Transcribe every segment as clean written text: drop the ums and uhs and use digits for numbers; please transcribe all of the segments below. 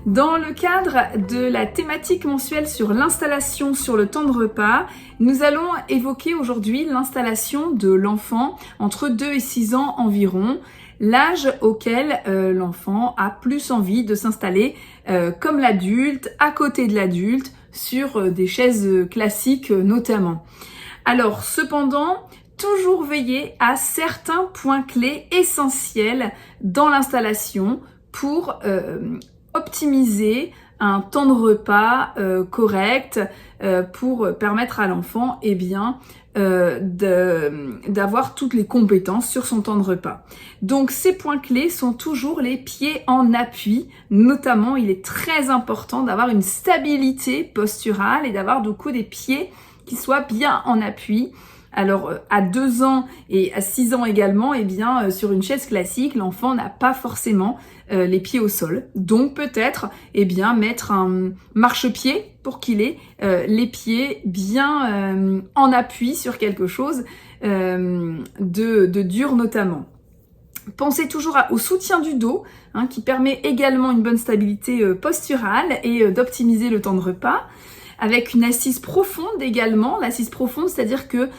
Dans le cadre de la thématique mensuelle sur l'installation sur le temps de repas, nous allons évoquer aujourd'hui l'installation de l'enfant entre 2 et 6 ans environ, l'âge auquel l'enfant a plus envie de s'installer comme l'adulte, à côté de l'adulte, sur des chaises classiques notamment. Alors cependant, toujours veiller à certains points clés essentiels dans l'installation pour optimiser un temps de repas correct, pour permettre à l'enfant d'avoir toutes les compétences sur son temps de repas. Donc ces points clés sont toujours les pieds en appui. Notamment, il est très important d'avoir une stabilité posturale et d'avoir du coup des pieds qui soient bien en appui. Alors à 2 ans et à 6 ans également, sur une chaise classique, l'enfant n'a pas forcément les pieds au sol. Donc peut-être mettre un marchepied pour qu'il ait les pieds bien en appui sur quelque chose de dur notamment. Pensez toujours au soutien du dos, qui permet également une bonne stabilité posturale et d'optimiser le temps de repas. Avec une assise profonde également. L'assise profonde, c'est-à-dire que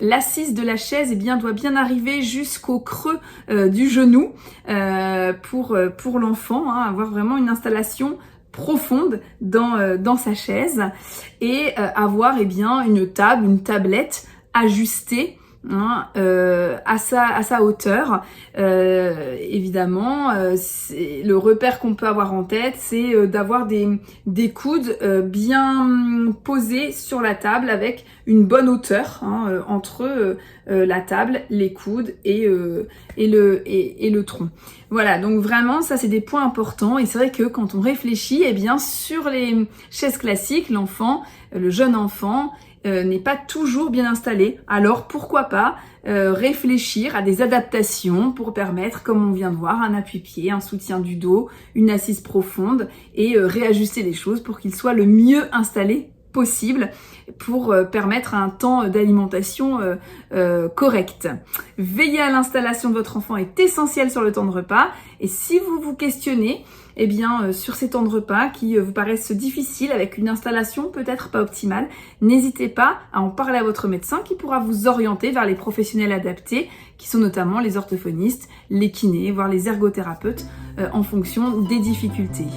l'assise de la chaise doit bien arriver jusqu'au creux du genou pour l'enfant, avoir vraiment une installation profonde dans sa chaise et avoir une tablette ajustée à sa hauteur. Évidemment, le repère qu'on peut avoir en tête, c'est d'avoir des coudes bien posés sur la table avec une bonne hauteur entre la table, les coudes et le tronc. Voilà, donc vraiment ça c'est des points importants et c'est vrai que quand on réfléchit, sur les chaises classiques, le jeune enfant n'est pas toujours bien installé. Alors pourquoi pas réfléchir à des adaptations pour permettre, comme on vient de voir, un appui-pied, un soutien du dos, une assise profonde et réajuster les choses pour qu'il soit le mieux installé possible pour permettre un temps d'alimentation correct. Veiller à l'installation de votre enfant est essentiel sur le temps de repas et si vous vous questionnez sur ces temps de repas qui vous paraissent difficiles avec une installation peut-être pas optimale, n'hésitez pas à en parler à votre médecin qui pourra vous orienter vers les professionnels adaptés qui sont notamment les orthophonistes, les kinés, voire les ergothérapeutes en fonction des difficultés.